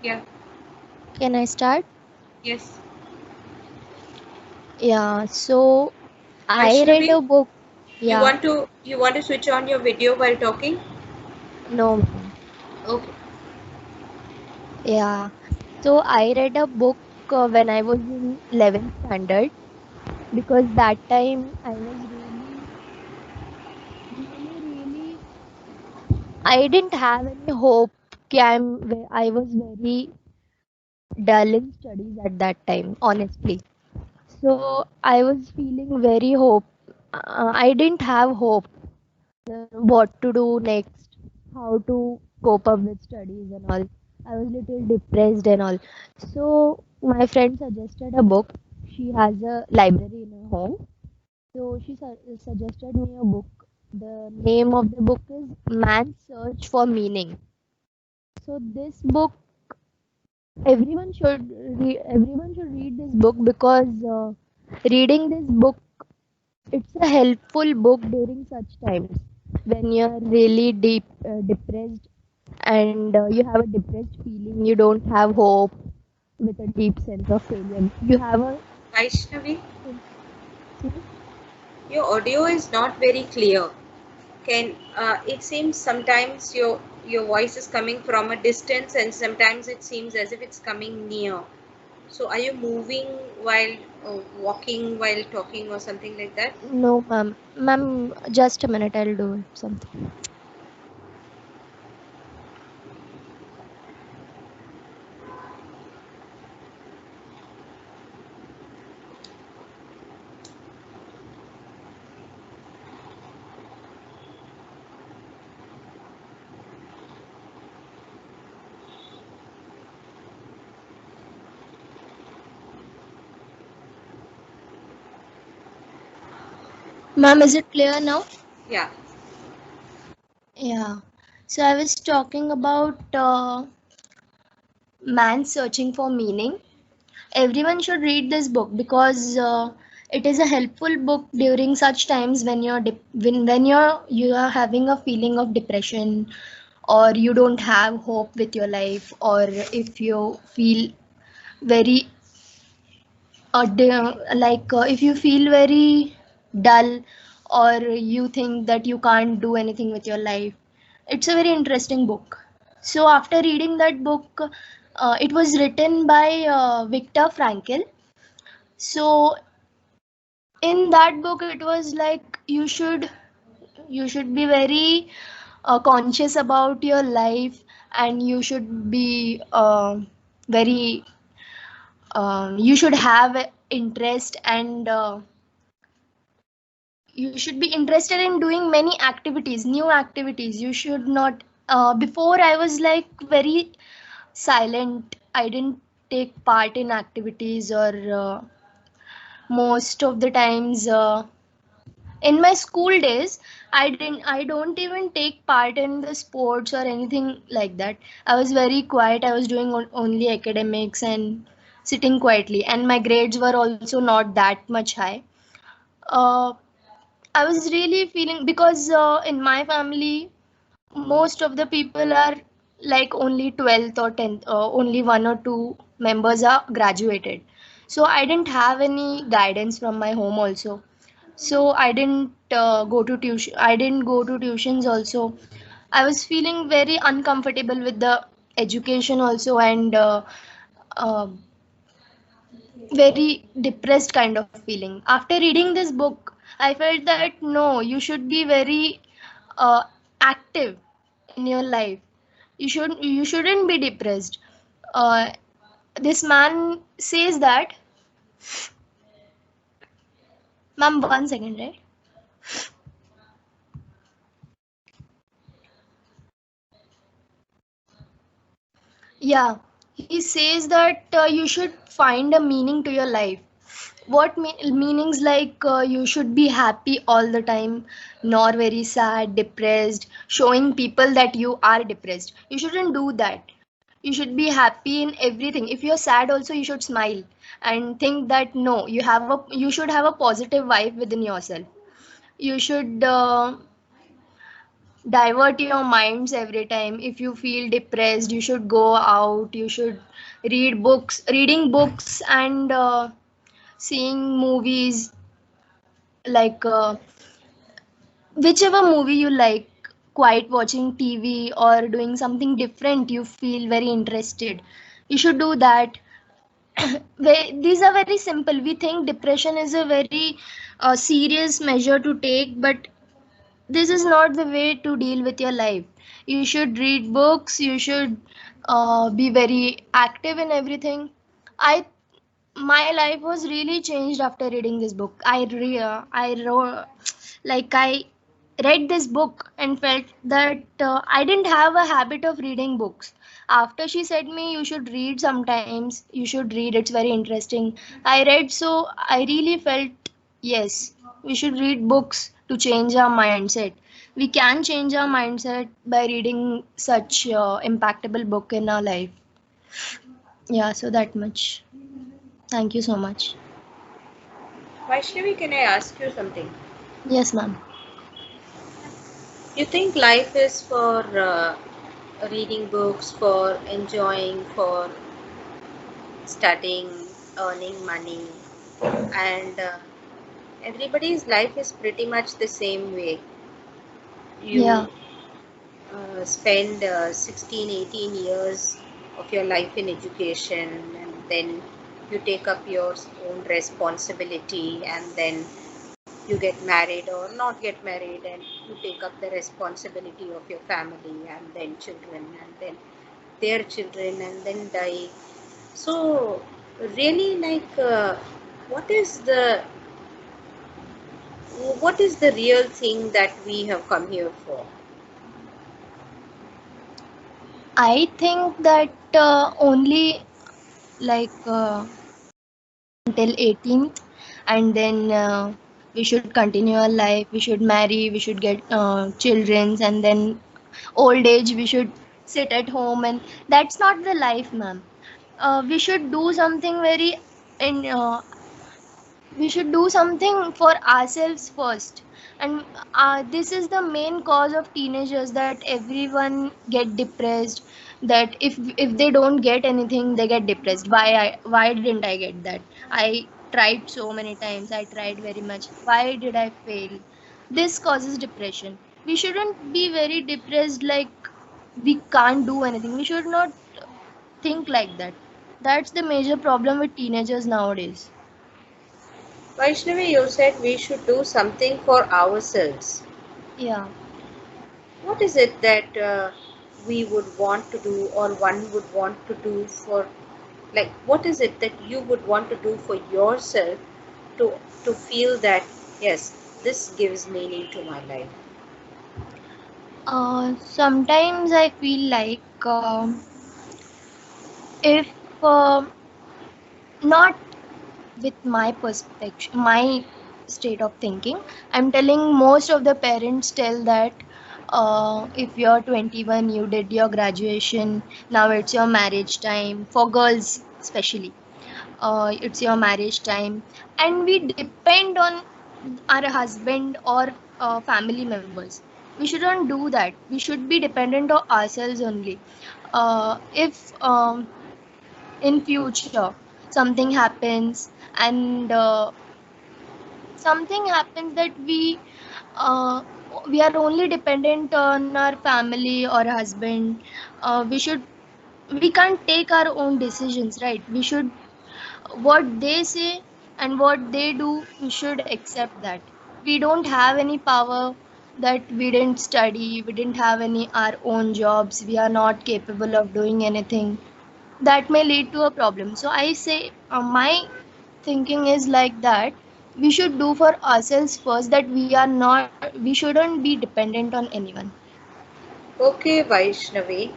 Yeah. Can I start? Yes. Yeah, so I read Vaishnavi, a book. Yeah, you want to switch on your video while talking? no, ma'am. Okay. Yeah, so I read a book when I was in 11th standard because that time I was really, I didn't have any hope. I was very dull in studies at that time, honestly. So I was feeling very hope. I didn't have hope what to do next, how to cope up with studies and all. I was little depressed and all. So my friend suggested a book. She has a library in her home. So she suggested me a book. The name of the book is Man's Search for Meaning. So this book, everyone should read this book because reading this book, it's a helpful book during such times when you're really depressed and you have a depressed feeling, you don't have hope with a deep sense of failure. You have a Vaishnavi, your audio is not very clear. Can it seems sometimes your voice is coming from a distance and sometimes it seems as if it's coming near. So are you moving while walking while talking or something like that? no, ma'am, just a minute, I'll do something. Ma'am, is it clear now? Yeah. Yeah. So I was talking about man searching for meaning. Everyone should read this book because it is a helpful book during such times when when you are having a feeling of depression, or you don't have hope with your life, or if you feel very if you feel very dull, or you think that you can't do anything with your life. It's a very interesting book. So after reading that book, it was written by Viktor Frankl. So in that book it was like you should be very conscious about your life, and you should be very you should have interest, and you should be interested in doing many activities, new activities. You should not before I was like very silent. I didn't take part in activities, or most of the times in my school days I don't even take part in the sports or anything like that. I was very quiet. I was doing only academics and sitting quietly, and my grades were also not that much high. uh, I was really feeling because in my family most of the people are like only 12th or 10th, only one or two members are graduated. So I didn't have any guidance from my home also. So I didn't go to tuition. I didn't go to tuitions also. I was feeling very uncomfortable with the education also, and uh, very depressed kind of feeling. After reading this book, I felt that no, you should be very active in your life. You shouldn't be depressed. uh, this man says that, ma'am, 1 second, right? Yeah, he says that you should find a meaning to your life. What meanings, like you should be happy all the time, nor very sad, depressed, showing people that you are depressed. You shouldn't do that. You should be happy in everything. If you're sad also, you should smile and think that no, you should have a positive vibe within yourself. You should divert your minds every time. If you feel depressed, you should go out, you should read books. Reading books and seeing movies, like whichever movie you like, quiet watching TV or doing something different, you feel very interested, you should do that. These are very simple. We think depression is a very serious measure to take, but this is not the way to deal with your life. You should read books, you should be very active in everything. I My life was really changed after reading this book. I wrote, like I read this book and felt that I didn't have a habit of reading books. After she said me you should read sometimes, you should read, it's very interesting. I read, so I really felt, yes, we should read books to change our mindset. We can change our mindset by reading such impactable book in our life. Yeah, so that much. Thank you so much. Vaishnavi, can I ask you something? Yes, ma'am. You think life is for reading books, for enjoying, for studying, earning money, and everybody's life is pretty much the same way. Yeah. You spend 16, 18 years of your life in education, and then you take up your own responsibility, and then you get married or not get married, and you take up the responsibility of your family, and then children, and then their children, and then die. So really, like, what is the real thing that we have come here for? I think that only like until 18th, and then we should continue our life. We should marry. We should get children, and then old age we should sit at home. And that's not the life, ma'am. We should do something very in. We should do something for ourselves first. And this is the main cause of teenagers, that everyone get depressed, that if they don't get anything they get depressed. Why didn't I get that? I tried so many times, I tried very much, why did I fail? This causes depression. We shouldn't be very depressed, like we can't do anything. We should not think like that. That's the major problem with teenagers nowadays. Vaishnavi, you said we should do something for ourselves. Yeah. What is it that we would want to do, or one would want to do for, like, what is it that you would want to do for yourself to feel that, yes, this gives meaning to my life? Sometimes I feel like if not with my perspective, my state of thinking, I'm telling most of the parents tell that if you're 21, you did your graduation, now it's your marriage time. For girls, especially, it's your marriage time, and we depend on our husband or family members. We shouldn't do that. We should be dependent on ourselves only. If in future something happens, and something happens that uh, we are only dependent on our family or husband, we can't take our own decisions, right? We should, what they say and what they do, we should accept that. We don't have any power, that we didn't study, we didn't have any our own jobs, we are not capable of doing anything. That may lead to a problem. So I say, my thinking is like that, we should do for ourselves first, that we shouldn't be dependent on anyone. Okay, Vaishnavi,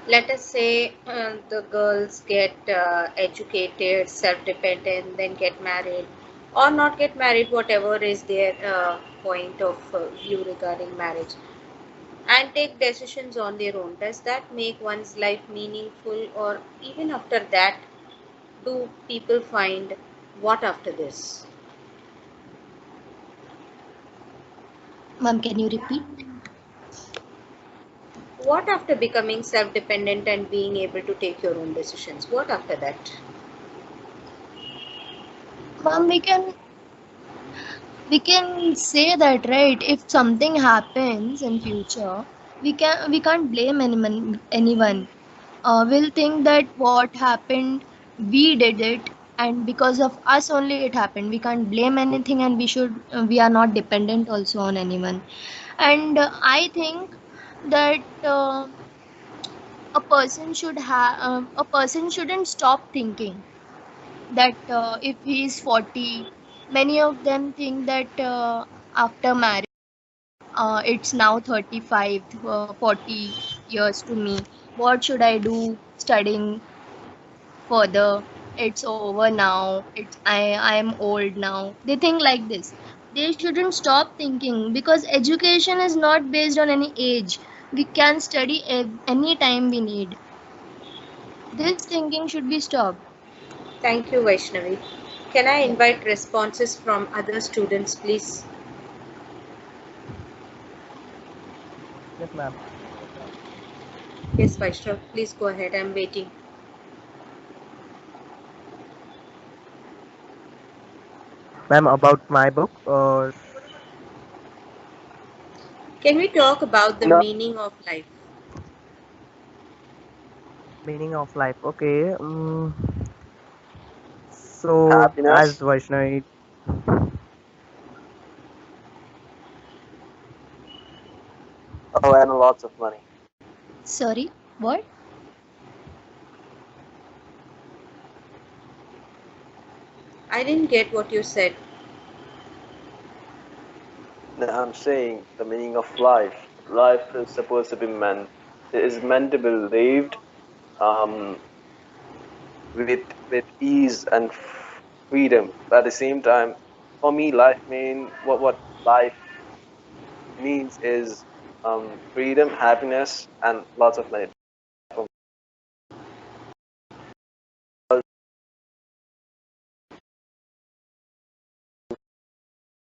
let us say the girls get educated, self-dependent, then get married, or not get married, whatever is their point of view regarding marriage, and take decisions on their own. Does that make one's life meaningful, or even after that, do people find what after this? Ma'am, can you repeat? What after becoming self-dependent and being able to take your own decisions? What after that? Ma'am, we can say that, right? If something happens in future, we can't blame anyone. We'll think that what happened, we did it, and because of us only it happened. We can't blame anything, and we are not dependent also on anyone. And I think that a person shouldn't stop thinking that if he is 40, many of them think that after marriage, it's now 35, 40 years to me. What should I do studying further? It's over now. I am old now. They think like this. They shouldn't stop thinking because education is not based on any age. We can study any time we need. This thinking should be stopped. Thank you, Vaishnavi. Can I invite responses from other students, please? Yes, ma'am. Yes, Vaishnav, please go ahead. I'm waiting. Ma'am, about my book or Can we talk about the No, meaning of life? meaning of life? Okay. So as happiness. Vaishnavi, Oh, and lots of money. Sorry, what? I didn't get what you said. No, I'm saying the meaning of life. Life is supposed to be meant. It is meant to be lived um, with ease and freedom. But at the same time, for me, what life means is freedom, happiness, and lots of money.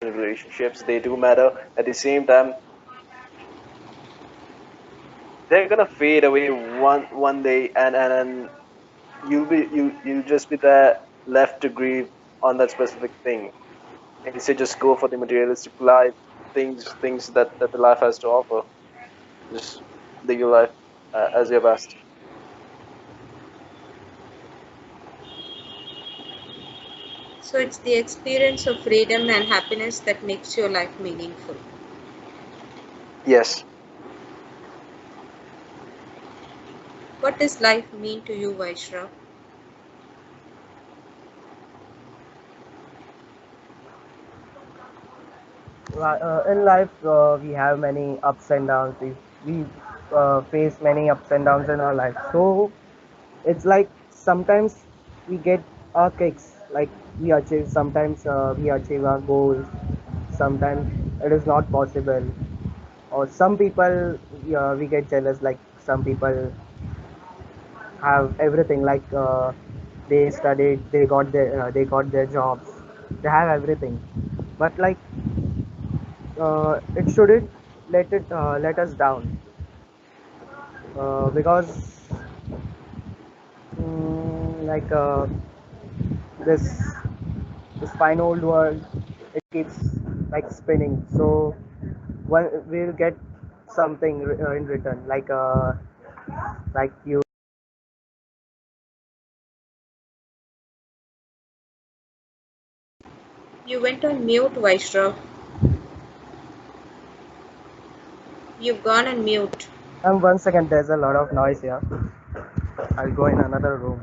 Relationships, they do matter. At the same time, they're gonna fade away one day, and you'll just be there left to grieve on that specific thing. Instead, just go for the materialistic life, things that the life has to offer. Just live your life as your best. So it's the experience of freedom and happiness that makes your life meaningful. Yes. What does life mean to you, Vaishnav? in life we have many ups and downs. We face many ups and downs in our life. So it's like sometimes we get our kicks, like we achieve. Sometimes we achieve our goals. Sometimes it is not possible. Or some people we get jealous. Like some people have everything, like they studied, they got their jobs, they have everything, but like it shouldn't let us down, because like this this fine old world, it keeps like spinning. So one we'll get something in return, like you. You went on mute, Vaishnav. You've gone on mute. 1 second, there's a lot of noise here. I'll go in another room.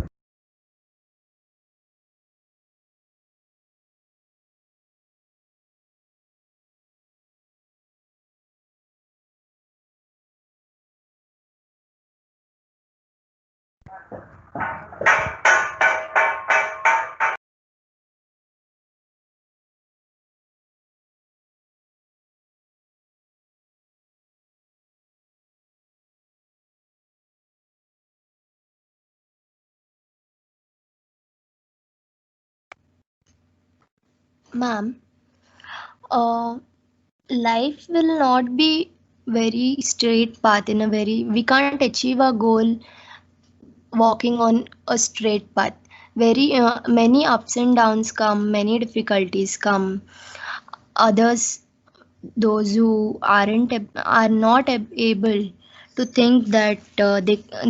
Ma'am, uh, life will not be very straight path, in a very, we can't achieve our goal walking on a straight path. Very many ups and downs come, many difficulties come. Others, those who are not able to think that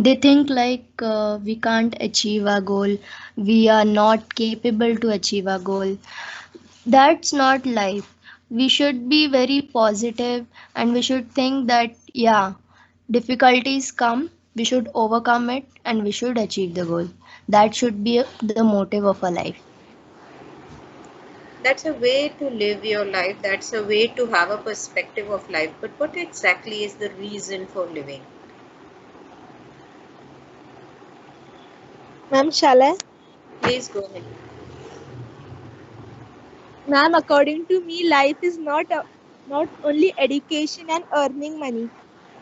they think like we can't achieve our goal, we are not capable to achieve our goal. That's not life. We should be very positive and we should think that, yeah, difficulties come, we should overcome it and we should achieve the goal. That should be the motive of our life. That's a way to live your life. That's a way to have a perspective of life. But what exactly is the reason for living? Ma'am, shall I? Please go ahead. Ma'am, according to me, life is not only education and earning money.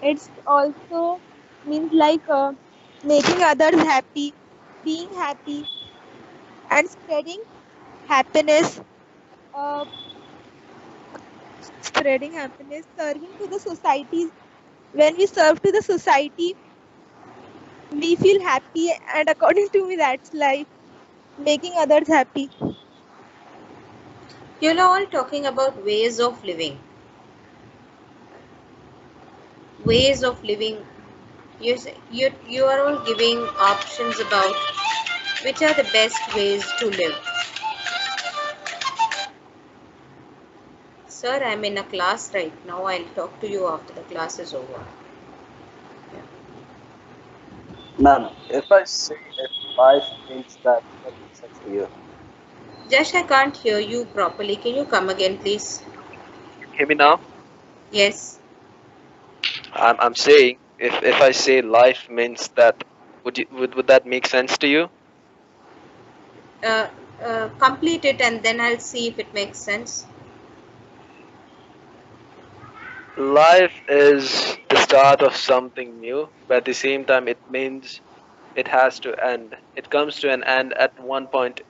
It's also means like making others happy, being happy, and spreading happiness. Uh, Spreading happiness, serving to the society. When we serve to the society, we feel happy, and according to me, that's life. Making others happy. You're all talking about ways of living. Ways of living. You are all giving options about which are the best ways to live. Sir, I'm in a class right now. I'll talk to you after the class is over. Ma'am, if I say if life means that, what makes sense to you? Josh, I can't hear you properly. Can you come again, please? Hear me now? Yes. I'm saying if I say life means that, would that make sense to you? Complete it and then I'll see if it makes sense. Life is the start of something new, but at the same time, it means it has to end. It comes to an end at one point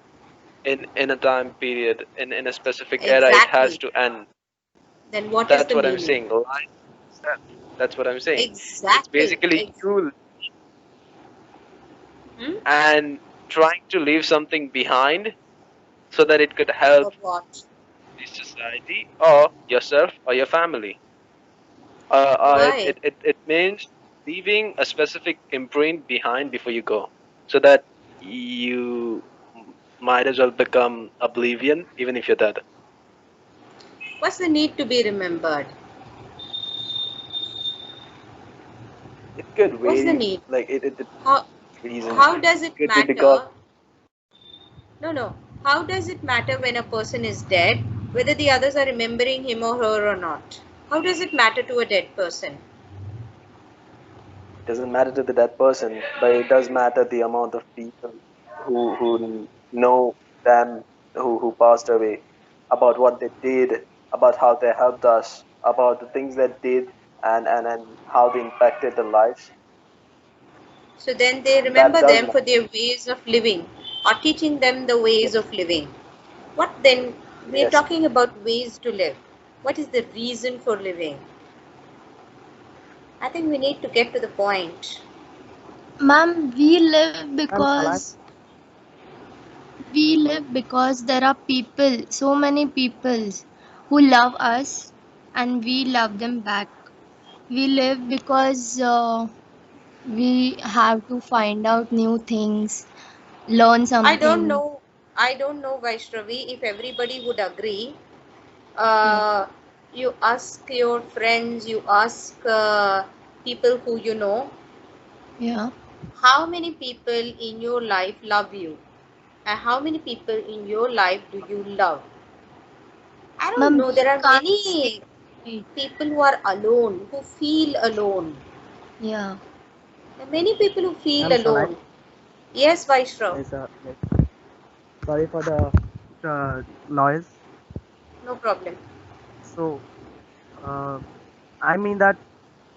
in a time period, in a specific era. It has Exactly. to end. Then what is That's the what I'm meaning? saying. Life is death. That's what I'm saying. It's Exactly. basically you Hmm? and trying to leave something behind so that it could help Or what? the society or yourself or your family. Why? It means leaving a specific imprint behind before you go, so that you might as well become oblivion even if you're dead. What's the need to be remembered? It could What's the vary, need? like it How reasons. how does it Could be matter? because No. How does it matter when a person is dead, whether the others are remembering him or her or not? How does it matter to a dead person? it doesn't matter to the dead person, but it does matter the amount of people who know them, who passed away, about what they did, about how they helped us, about the things they did, and how they impacted their lives. So then they That remember does them matter. for their ways of living or teaching them the ways Yes. of living. What then? We're Yes. talking about ways to live. What is the reason for living? I think we need to get to the point. Ma'am, Ma'am, shall I? we live because there are people, so many people who love us and we love them back. We live because we have to find out new things, learn something. I don't know, Vaishravi, if everybody would agree. Yeah. You ask your friends, you ask people who you know, Yeah. how many people in your life love you? And how many people in your life do you love? I don't Ma'am, know. we There are can't say many it. people who are alone, who feel alone. Yeah. There are many people who feel Ma'am, shall I? alone. Yes, Vaishrav. Yes, yes. Sorry for the noise. No problem. So, uh, I mean that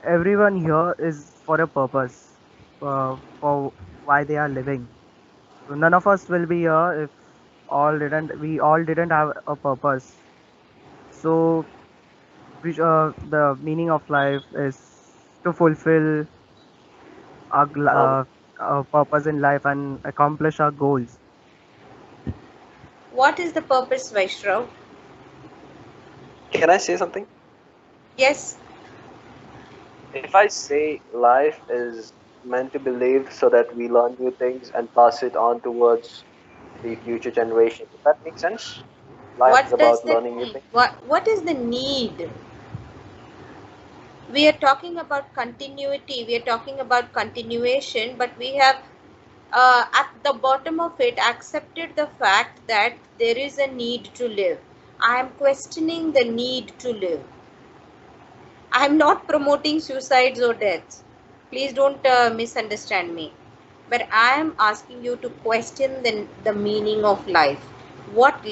everyone here is for a purpose, for why they are living. So none of us will be here if we all didn't have a purpose. So the meaning of life is to fulfill Um, our purpose in life and accomplish our goals. What is the purpose, Vaishrav? can I say something? Yes. If I say life is meant to be lived so that we learn new things and pass it on towards the future generation, does that make sense? Life is What does about that learning new mean? things. What is the need? We are talking about continuity, we are talking about continuation, but we have at the bottom of it accepted the fact that there is a need to live. I am questioning the need to live. I am not promoting suicides or deaths. Please don't misunderstand me. But I am asking you to question the meaning of life. What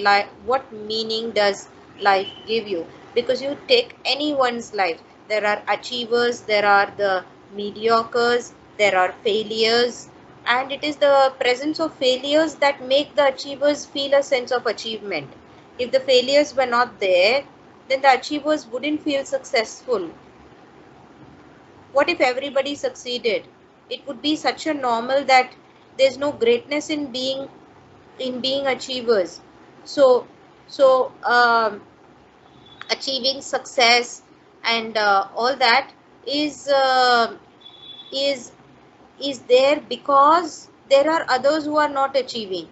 meaning does life give you? Because you take anyone's life. There are achievers, there are the mediocres, there are failures. And it is the presence of failures that make the achievers feel a sense of achievement. If the failures were not there, then the achievers wouldn't feel successful. What if everybody succeeded? It would be such a normal that there's no greatness in being achievers. So achieving success and all that is uh, is is there because there are others who are not achieving.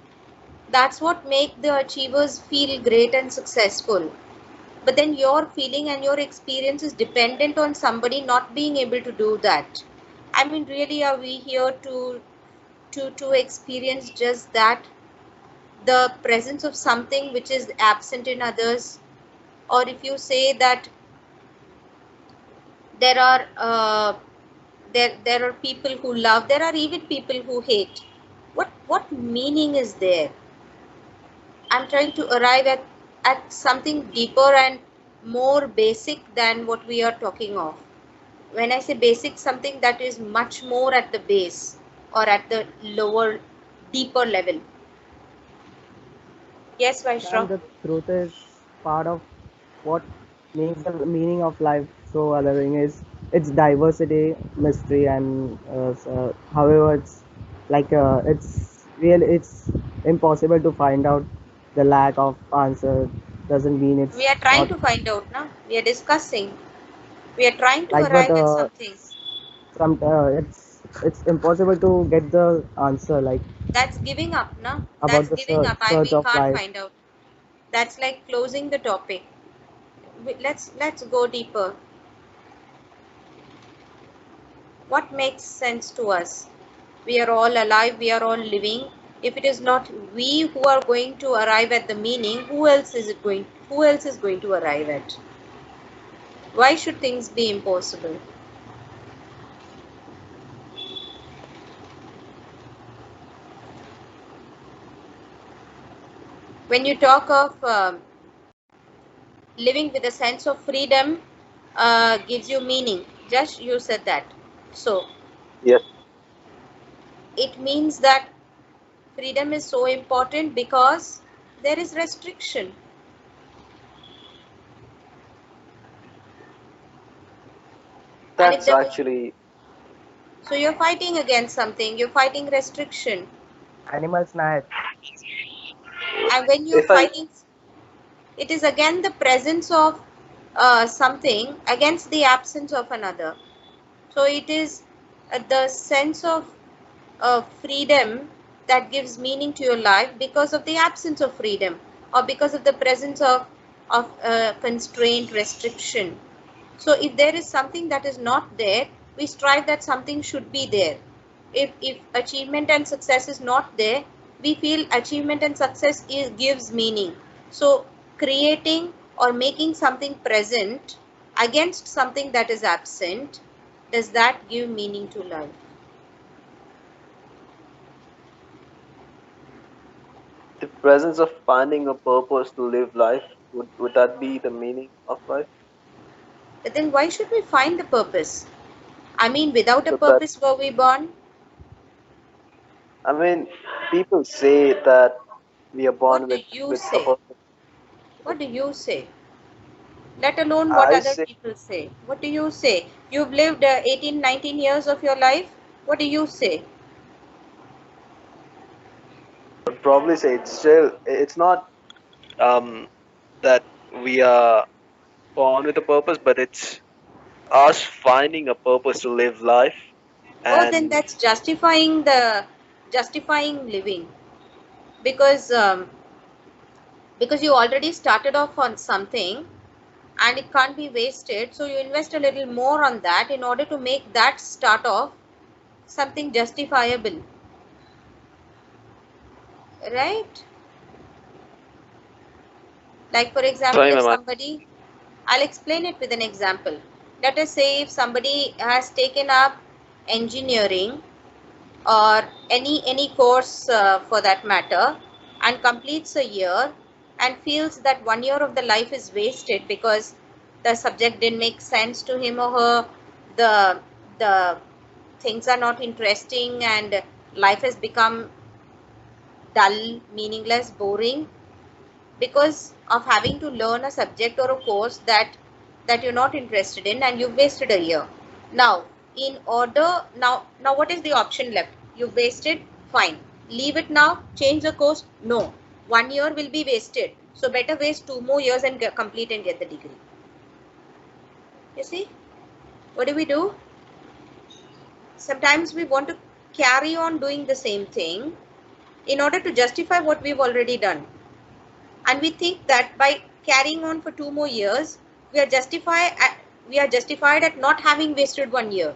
That's what make the achievers feel great and successful. But then your feeling and your experience is dependent on somebody not being able to do that. I mean, really, are we here to experience just that, the presence of something which is absent in others? Or if you say that there are there are people who love, there are even people who hate, what meaning is there? I'm trying to arrive at something deeper and more basic than what we are talking of. When I say basic, something that is much more at the base or at the lower, deeper level. Yes, And Vaishra. the truth is part of what makes the meaning of life so alluring is its diversity, mystery, and however it's impossible to find out. The lack of answer doesn't mean We it's are trying not to find out now. We are discussing. We are trying to like, but arrive at something. it's impossible to get the answer like That's giving up, na? about That's the giving up. search We of can't life. find out. That's like closing the topic. Let's go deeper. What makes sense to us? We are all alive, we are all living. If it is not we who are going to arrive at the meaning, who else is going to arrive at? Why should things be impossible? When you talk of living with a sense of freedom gives you meaning, just you said that. So Yes, it means that freedom is so important because there is restriction. And if that's there was, actually. so you're fighting against something, you're fighting restriction. Animal snatch. And when you're If I fighting, it is again the presence of something against the absence of another. So it is the sense of freedom that gives meaning to your life because of the absence of freedom or because of the presence of constraint, restriction. So if there is something that is not there, we strive that something should be there. If achievement and success is not there, we feel achievement and success gives meaning. So creating or making something present against something that is absent, does that give meaning to life? the presence of finding a purpose to live life, would that be the meaning of life? But then why should we find the purpose? I mean, without a So that, purpose were we born? I mean, people say that we are born What do with you with a say? purpose. What do you say? let alone what I other say, people say. What do you say? You've lived 18, 19 years of your life. What do you say? would probably say it's still, it's not that we are born with a purpose, but it's us finding a purpose to live life. Oh, then And that's justifying living, because you already started off on something and it can't be wasted, so you invest a little more on that in order to make that start off something justifiable, right? Like, for example, sorry, if Mama. somebody, I'll explain it with an example. Let us say if somebody has taken up engineering or any course for that matter, and completes a year and feels that 1 year of the life is wasted because the subject didn't make sense to him or her, the things are not interesting, and life has become dull, meaningless, boring, because of having to learn a subject or a course that you're not interested in, and you've wasted a year. Now, in order, now what is the option left? You've wasted, fine, leave it now, change the course. No, 1 year will be wasted, so better waste 2 more years and complete and get the degree. You see, what do? Sometimes we want to carry on doing the same thing in order to justify what we've already done, and we think that by carrying on for 2 more years we are justified at not having wasted 1 year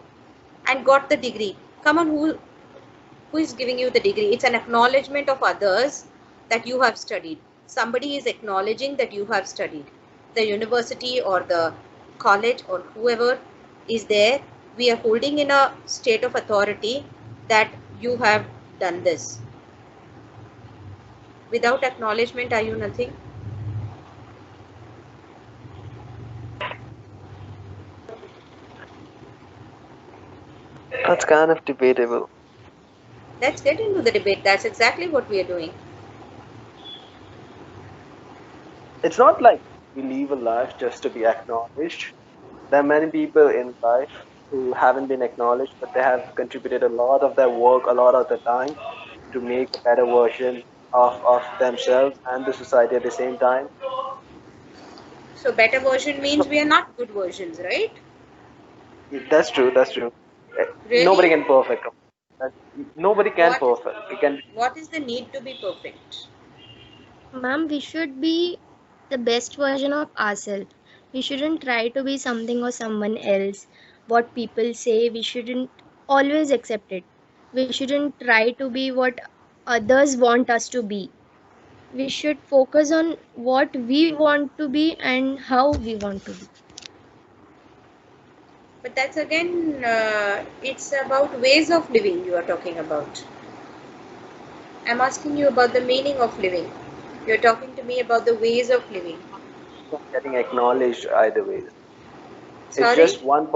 and got the degree. Come on, who is giving you the degree? It's an acknowledgement of others that you have studied. Somebody is acknowledging that you have studied. The university or the college or whoever is there, we are holding in a state of authority that you have done this. Without acknowledgement, are you nothing? That's kind of debatable. Let's get into the debate. That's exactly what we are doing. It's not like we live a life just to be acknowledged. There are many people in life who haven't been acknowledged, but they have contributed a lot of their work, a lot of their time to make a better version of themselves and the society at the same time. So better version means we are not good versions, right? That's true. That's true. Nobody Really? can perfect. That- Nobody can What perfect. We can. what is the need to be perfect? Ma'am, we should be the best version of ourselves. We shouldn't try to be something or someone else. What people say, we shouldn't always accept it. We shouldn't try to be what others want us to be. We should focus on what we want to be and how we want to be. But that's again, it's about ways of living you are talking about. I'm asking you about the meaning of living. You're talking to me about the ways of living. Getting acknowledged either way. It's Sorry? just one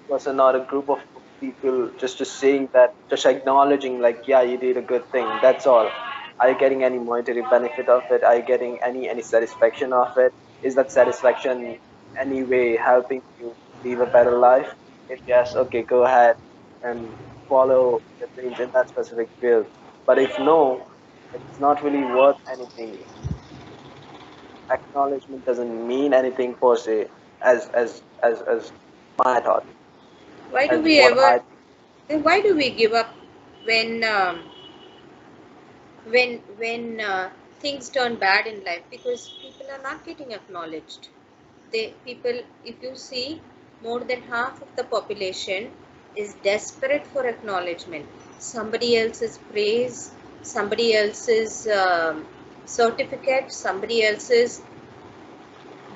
person or a group of people just saying that, just acknowledging like, yeah, you did a good thing. That's all. Are you getting any monetary benefit of it? Are you getting any satisfaction of it? Is that satisfaction anyway helping you live a better life? If yes, okay, go ahead and follow your dreams in that specific field. But if no, it's not really worth anything. Acknowledgement doesn't mean anything per se, as my thought, Why do as we what ever I think. then why do we give up when when things turn bad in life? Because people are not getting acknowledged. People, if you see, more than half of the population is desperate for acknowledgement. Somebody else's praise, somebody else's certificate, somebody else's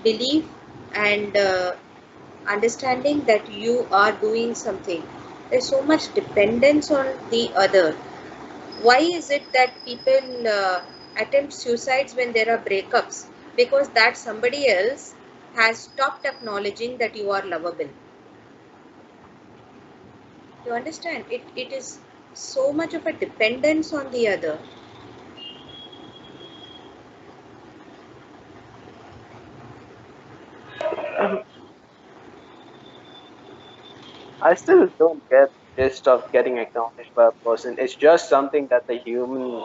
belief, and understanding that you are doing something. There's so much dependence on the other. Why is it that people attempt suicides when there are breakups? Because that somebody else has stopped acknowledging that you are lovable. You understand? It is so much of a dependence on the other. Um, I still don't get this stuff getting acknowledged by a person. It's just something that the human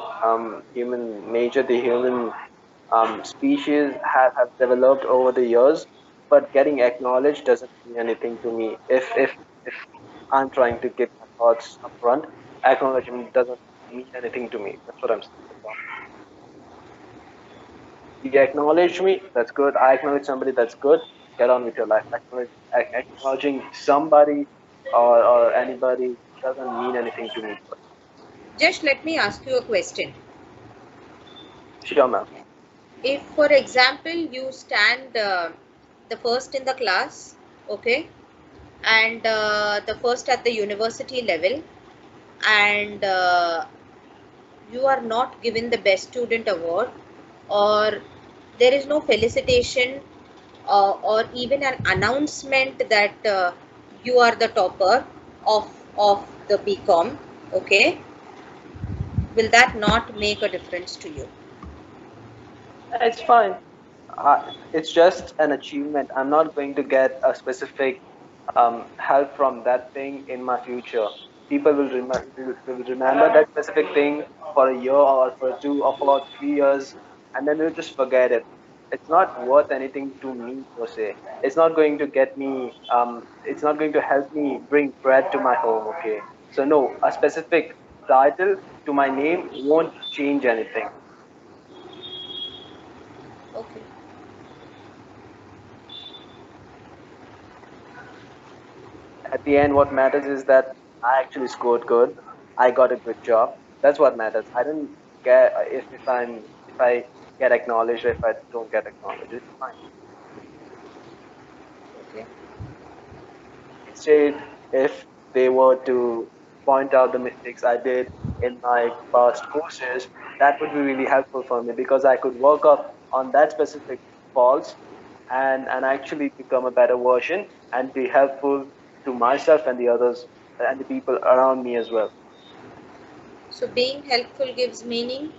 nature, the human species have developed over the years. But getting acknowledged doesn't mean anything to me. If I'm trying to give my thoughts upfront, acknowledgement doesn't mean anything to me. That's what I'm saying. You acknowledge me, that's good. I acknowledge somebody, that's good. Get on with your life. Acknowledging somebody or anybody doesn't mean anything to me. Just let me ask you a question. Sure, ma'am. If, for example, you stand the first in the class, okay, and the first at the university level, and you are not given the best student award, or there is no felicitation or even an announcement that you are the topper of the BCom, okay, will that not make a difference to you? It's fine. It's just an achievement. I'm not going to get a specific help from that thing in my future. People will remember that specific thing for a year or for 2 or for 3 years, and then they'll just forget it. It's not worth anything to me per se. It's not going to get me. It's not going to help me bring bread to my home. Okay, so no, a specific title to my name won't change anything. Okay. At the end, what matters is that I actually scored good. I got a good job. That's what matters. I don't care if I get acknowledged or if I don't get acknowledged. It's fine. Okay. Instead, if they were to point out the mistakes I did in my past courses, that would be really helpful for me because I could work up on that specific faults and actually become a better version and be helpful to myself and the others and the people around me as well. So being helpful gives meaning.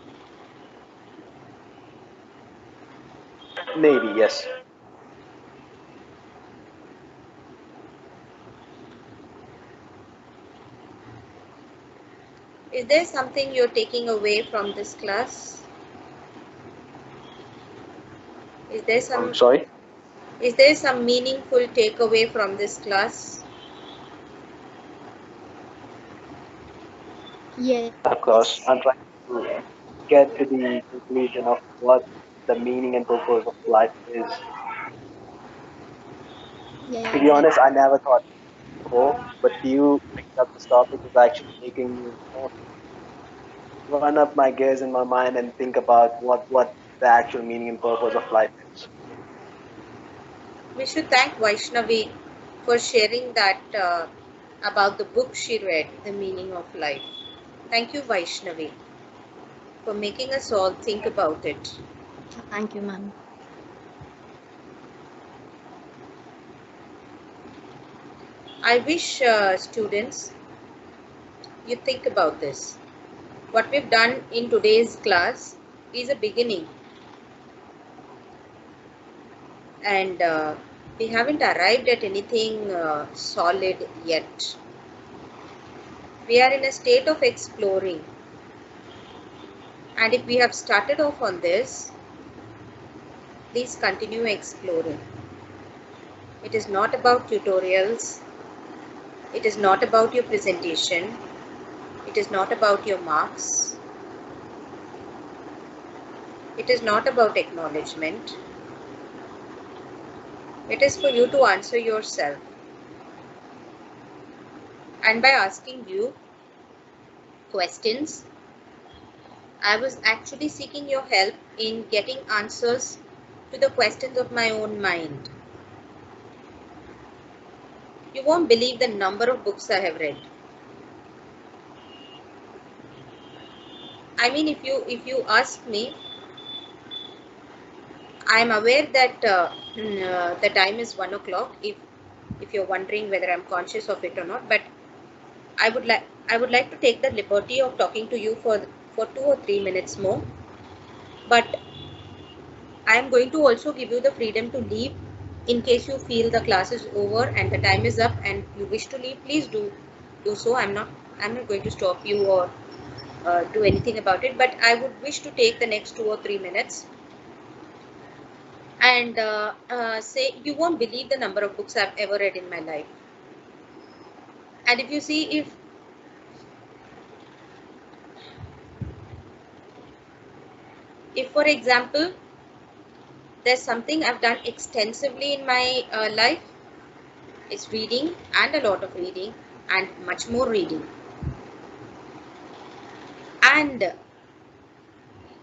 Maybe, yes. Is there something you're taking away from this class? Is there I'm sorry. some meaningful takeaway from this class? Yes. Of course, I'm trying to get to the conclusion of what the meaning and purpose of life is. Yeah. To be honest, I never thought before, but you bringing up this topic is actually making me run up my gears in my mind and think about what the actual meaning and purpose of life is. We should thank Vaishnavi for sharing that about the book she read, The Meaning of Life. Thank you, Vaishnavi, for making us all think about it. Thank you, ma'am. I wish students, you think about this. What we've done in today's class is a beginning, and we haven't arrived at anything solid yet. We are in a state of exploring, and if we have started off on this, please continue exploring. It is not about tutorials, it is not about your presentation, it is not about your marks, it is not about acknowledgement. It is for you to answer yourself. And by asking you questions, I was actually seeking your help in getting answers to the questions of my own mind. You won't believe the number of books I have read. I mean, if you ask me, I am aware that the time is 1 o'clock. If you're wondering whether I'm conscious of it or not, but I would like to take the liberty of talking to you for 2 or 3 minutes more. But I am going to also give you the freedom to leave In case you feel the class is over and the time is up and you wish to leave, please do so. I'm not going to stop you or do anything about it, but I would wish to take the next 2 or 3 minutes and say you won't believe the number of books I've ever read in my life. And if you see, if for example there's something I've done extensively in my life, it's reading, and a lot of reading and much more reading. And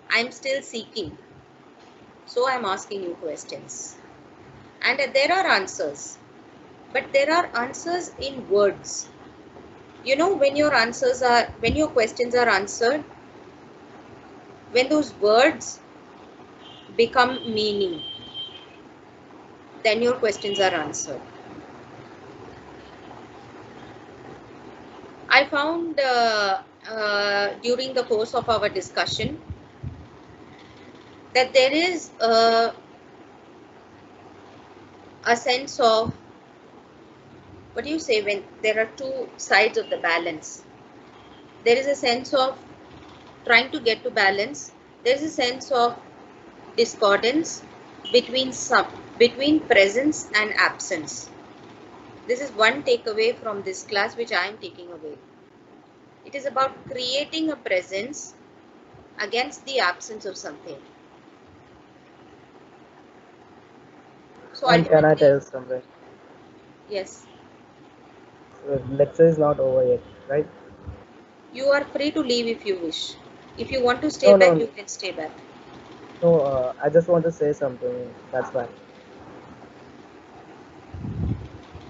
I'm still seeking. So I'm asking you questions. And there are answers. But there are answers in words. You know, when your questions are answered, when those words become meaning, then your questions are answered. I found during the course of our discussion that there is a sense of, what do you say, when there are two sides of the balance? There is a sense of trying to get to balance. There is a sense of discordance between presence and absence. This is one takeaway from this class which I am taking away. It is about creating a presence against the absence of something. So And can I tell something? Yes. Lecture is not over yet, right? You are free to leave if you wish. If you want to stay back, you can stay back. No, I just want to say something. That's why.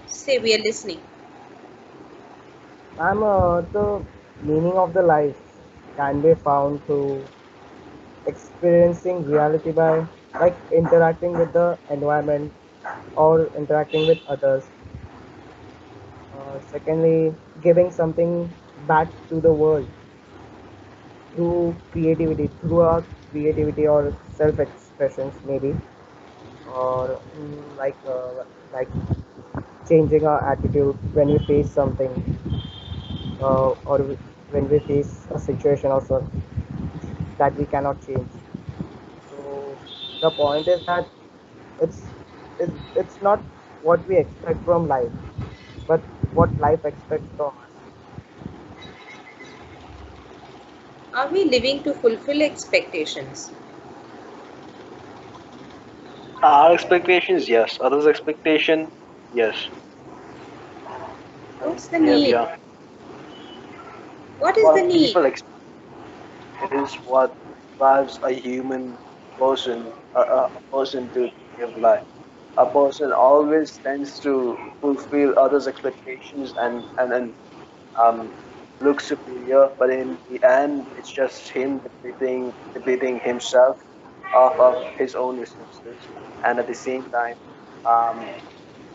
Say, we are listening. The meaning of the life can be found through experiencing reality by like interacting with the environment or interacting with others. Secondly, giving something back to the world through creativity or self-expressions maybe, or like changing our attitude when we face something, when we face a situation also that we cannot change. So the point is that it's it's not what we expect from life, but what life expects from us. Are we living to fulfill expectations? Our expectations, yes. Others' expectation, yes. What's the need? Yeah. What is the need? People expect. It is what drives a human person, a person to live life. A person always tends to fulfill others' expectations and um, look superior, but in the end, it's just him depleting himself of his own resources, and at the same time, um,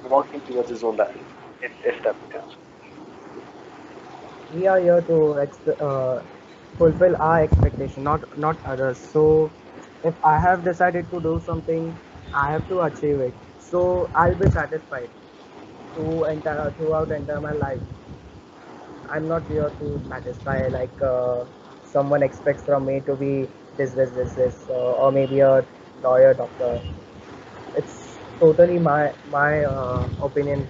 walking towards his own life. If that makes sense. We are here to fulfill our expectation, not others. So if I have decided to do something, I have to achieve it, so I'll be satisfied throughout entire my life. I'm not here to satisfy like someone expects from me to be this or maybe a lawyer, doctor. It's totally my opinion.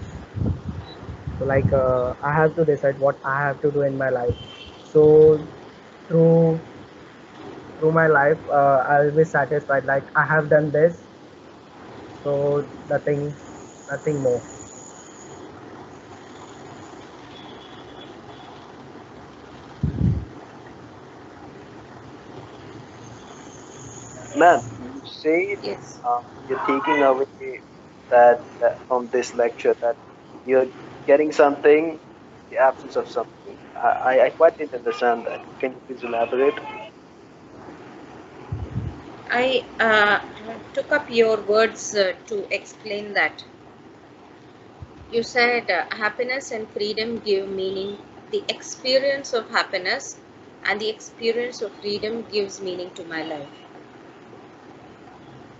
So like I have to decide what I have to do in my life. So through through my life, I'll be satisfied like I have done this, so nothing more. Man, you say Yes. you're taking away that from this lecture that you're getting something, the absence of something. I quite didn't understand that. Can you please elaborate? I took up your words to explain that. You said happiness and freedom give meaning. The experience of happiness and the experience of freedom gives meaning to my life.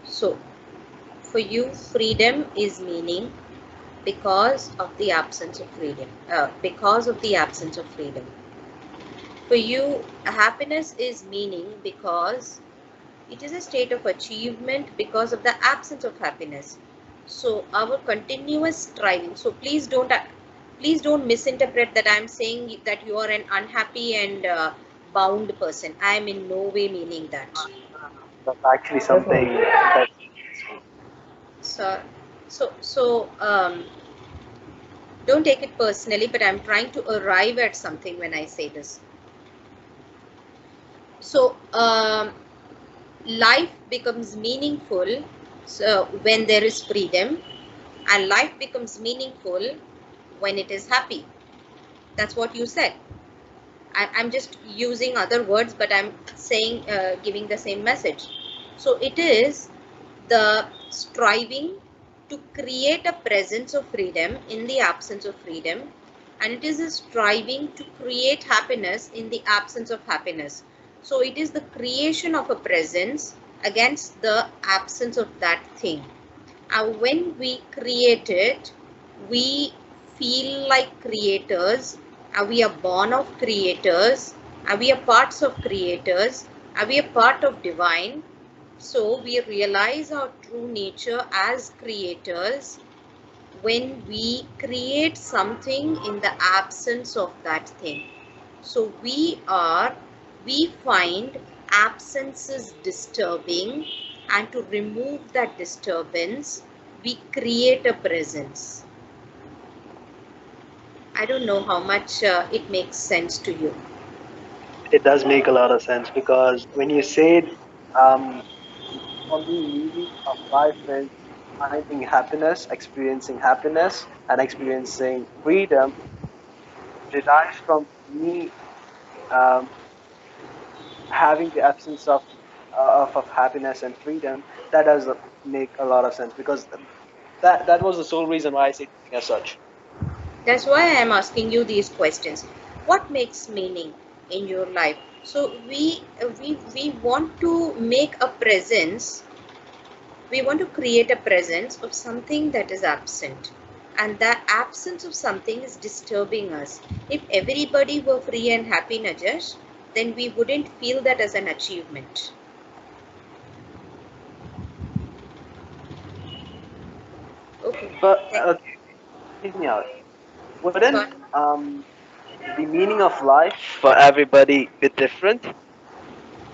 So, For you, freedom is meaning because of the absence of freedom. Because of the absence of freedom. For you, happiness is meaning because it is a state of achievement because of the absence of happiness. So our continuous striving. So please don't misinterpret that I am saying that you are an unhappy and bound person. I am in no way meaning that. That's actually something that So don't take it personally, but I'm trying to arrive at something when I say this. So life becomes meaningful when there is freedom, and life becomes meaningful when it is happy. That's what you said. I'm just using other words, but I'm saying, giving the same message. So it is the striving to create a presence of freedom in the absence of freedom, and it is a striving to create happiness in the absence of happiness. So it is the creation of a presence against the absence of that thing. And when we create it, we feel like creators, and we are born of creators, and we are parts of creators, and we are part of divine. So we realize our true nature as creators when we create something in the absence of that thing. So we find absences disturbing, and to remove that disturbance, we create a presence. I don't know how much it makes sense to you. it does make a lot of sense because when you said, um, for me, meaning of life is finding happiness, and experiencing freedom derives from me um, having the absence of happiness and freedom. That does make a lot of sense because that was the sole reason why I say as such. That's why I am asking you these questions. What makes meaning in your life? So we want to make a presence. We want to create a presence of something that is absent, and that absence of something is disturbing us. If everybody were free and happy, Najash, then we wouldn't feel that as an achievement. Okay. But Thank okay, hear me out. Wouldn't God. the meaning of life for everybody be different?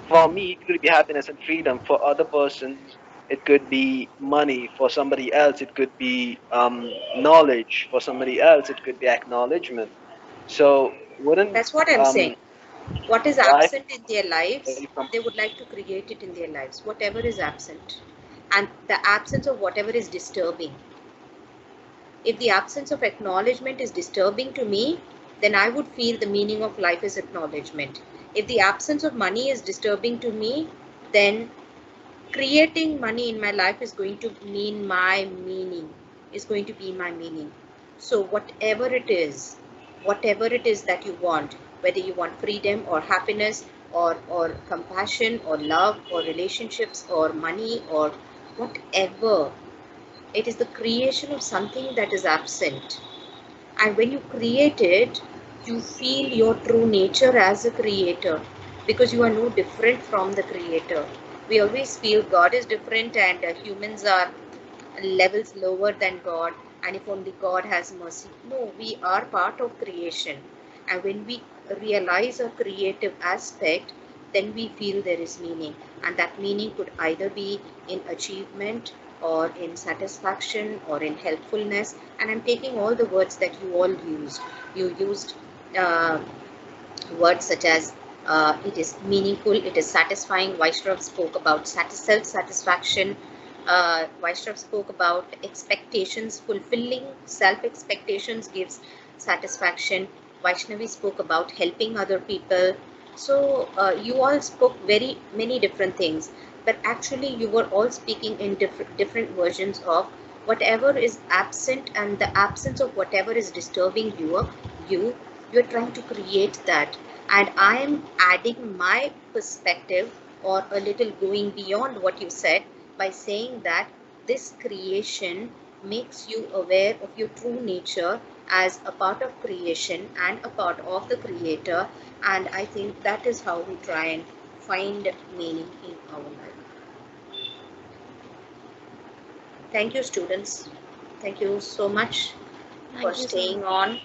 For me, it could be happiness and freedom. For other persons, it could be money. For somebody else, it could be knowledge. For somebody else, it could be acknowledgement. So, wouldn't That's what I'm saying. What is life absent in their lives, vary from? they would like to create it in their lives. Whatever is absent, and the absence of whatever is disturbing. If the absence of acknowledgement is disturbing to me, then I would feel the meaning of life is acknowledgement. If the absence of money is disturbing to me, then creating money in my life is going to mean my meaning, is going to be my meaning. So whatever it is that you want, whether you want freedom or happiness or compassion or love or relationships or money or whatever, it is the creation of something that is absent. And when you create it, you feel your true nature as a creator, because you are no different from the creator. We always feel God is different, and humans are levels lower than God, and if only God has mercy. No, we are part of creation. And when we realize a creative aspect, then we feel there is meaning. And that meaning could either be in achievement or in satisfaction or in helpfulness. And I'm taking all the words that you all used. You used uh, words such as it is meaningful, it is satisfying. Vaishnav spoke about self-satisfaction. Vaishnav spoke about expectations, fulfilling self-expectations gives satisfaction. Vaishnavi spoke about helping other people. So you all spoke very many different things, but actually you were all speaking in different versions of whatever is absent, and the absence of whatever is disturbing you you're trying to create that. And I am adding my perspective, or a little going beyond what you said, by saying that this creation makes you aware of your true nature as a part of creation and a part of the creator, and I think that is how we try and find meaning in our life. Thank you, students. Thank you so much for Thank you so staying much. on.